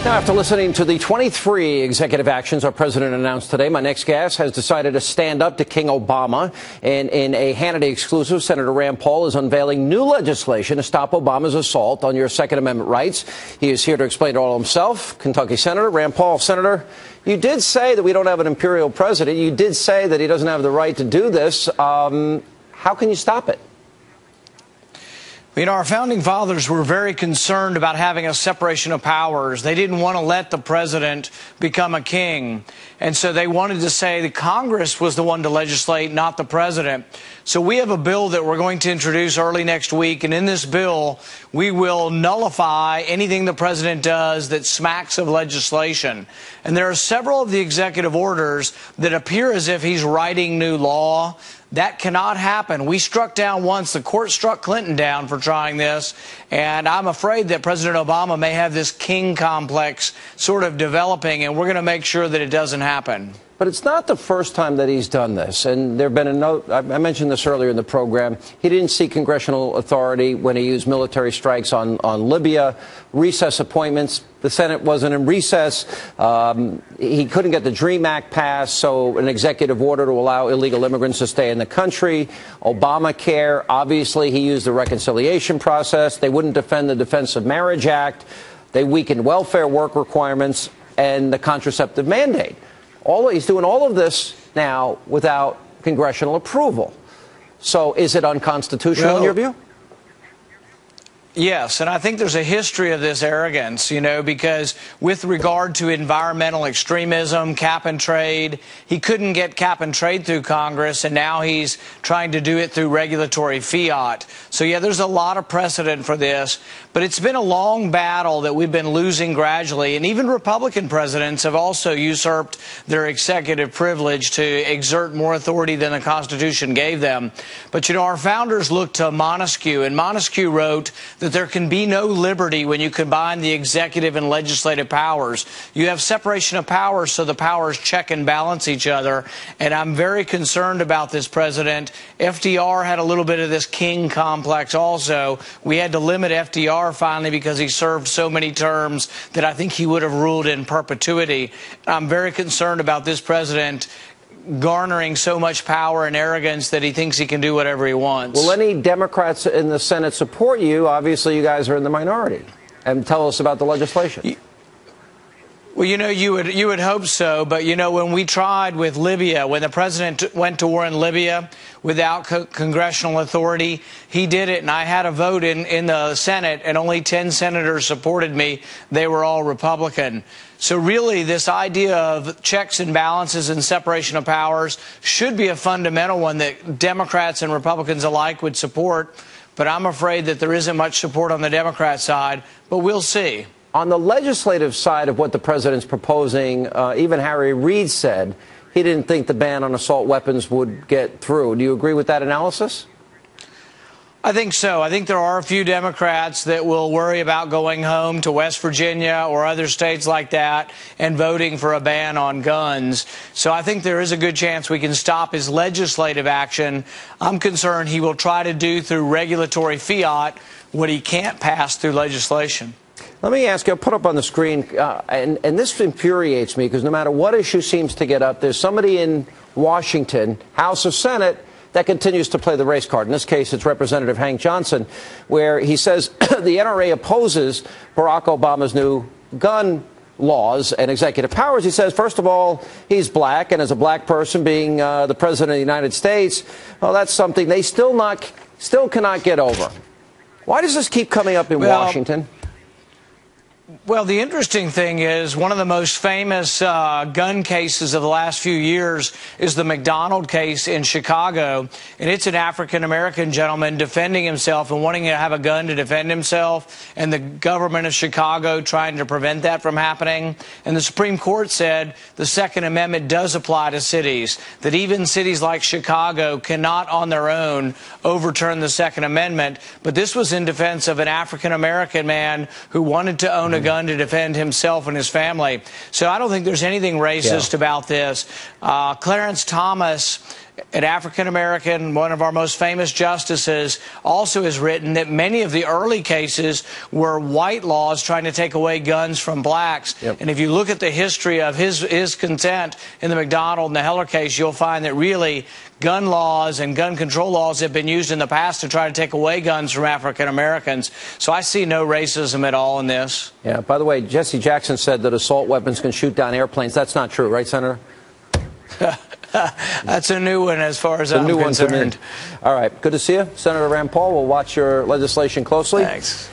Now, after listening to the 23 executive actions our president announced today, my next guest has decided to stand up to King Obama. And in a Hannity exclusive, Senator Rand Paul is unveiling new legislation to stop Obama's assault on your Second Amendment rights. He is here to explain it all himself. Kentucky Senator Rand Paul. Senator, you did say that we don't have an imperial president. You did say that he doesn't have the right to do this. How can you stop it? You know, our founding fathers were very concerned about having a separation of powers. They didn't want to let the president become a king. And so they wanted to say that Congress was the one to legislate, not the president. So we have a bill that we're going to introduce early next week. And in this bill, we will nullify anything the president does that smacks of legislation. And there are several of the executive orders that appear as if he's writing new law. That cannot happen. We struck down once. The court struck Clinton down for trying this. And I'm afraid that President Obama may have this king complex sort of developing, and we're going to make sure that it doesn't happen. But it's not the first time that he's done this. And there have been I mentioned this earlier in the program. He didn't seek congressional authority when he used military strikes on Libya, recess appointments. The Senate wasn't in recess. He couldn't get the DREAM Act passed, so an executive order to allow illegal immigrants to stay in the country. Obamacare, obviously, he used the reconciliation process. They wouldn't defend the Defense of Marriage Act. They weakened welfare work requirements and the contraceptive mandate. He's doing all of this now without congressional approval. So is it unconstitutional in your view? Yes, and I think there's a history of this arrogance, you know, because with regard to environmental extremism, cap and trade, he couldn't get cap and trade through Congress, and now he's trying to do it through regulatory fiat. So, yeah, there's a lot of precedent for this, but it's been a long battle that we've been losing gradually, and even Republican presidents have also usurped their executive privilege to exert more authority than the Constitution gave them. But, you know, our founders looked to Montesquieu, and Montesquieu wrote that there can be no liberty when you combine the executive and legislative powers. You have separation of powers, so the powers check and balance each other. And I'm very concerned about this president. FDR had a little bit of this king complex also. We had to limit FDR finally because he served so many terms that I think he would have ruled in perpetuity. I'm very concerned about this president garnering so much power and arrogance that he thinks he can do whatever he wants. Will any Democrats in the Senate support you? Obviously, you guys are in the minority. And tell us about the legislation. Well, you know, you would hope so. But, you know, when we tried with Libya, when the president went to war in Libya without congressional authority, he did it. And I had a vote in the Senate, and only 10 senators supported me. They were all Republican. So really, this idea of checks and balances and separation of powers should be a fundamental one that Democrats and Republicans alike would support. But I'm afraid that there isn't much support on the Democrat side. But we'll see. On the legislative side of what the president's proposing, even Harry Reid said he didn't think the ban on assault weapons would get through. Do you agree with that analysis? I think so. I think there are a few Democrats that will worry about going home to West Virginia or other states like that and voting for a ban on guns. So I think there is a good chance we can stop his legislative action. I'm concerned he will try to do through regulatory fiat what he can't pass through legislation. Let me ask you, I'll put up on the screen, and this infuriates me because no matter what issue seems to get up, there's somebody in Washington, House or Senate, that continues to play the race card. In this case, it's Representative Hank Johnson, where he says the NRA opposes Barack Obama's new gun laws and executive powers. He says, first of all, he's black, and as a black person being the president of the United States, well, that's something they still cannot get over. Why does this keep coming up in Washington? Well, the interesting thing is one of the most famous gun cases of the last few years is the McDonald case in Chicago. And it's an African-American gentleman defending himself and wanting to have a gun to defend himself, and the government of Chicago trying to prevent that from happening. And the Supreme Court said the Second Amendment does apply to cities, that even cities like Chicago cannot on their own overturn the Second Amendment. But this was in defense of an African-American man who wanted to own a gun to defend himself and his family. So I don't think there's anything racist about this. Clarence Thomas an African-American, one of our most famous justices, also has written that many of the early cases were white laws trying to take away guns from blacks. Yep. And if you look at the history of his consent in the McDonald and the Heller case, you'll find that really gun laws and gun control laws have been used in the past to try to take away guns from African Americans. So I see no racism at all in this. Yeah, by the way, Jesse Jackson said that assault weapons can shoot down airplanes. That's not true, right, Senator? That's a new one as far as I'm concerned. All right. Good to see you. Senator Rand Paul, we'll watch your legislation closely. Thanks.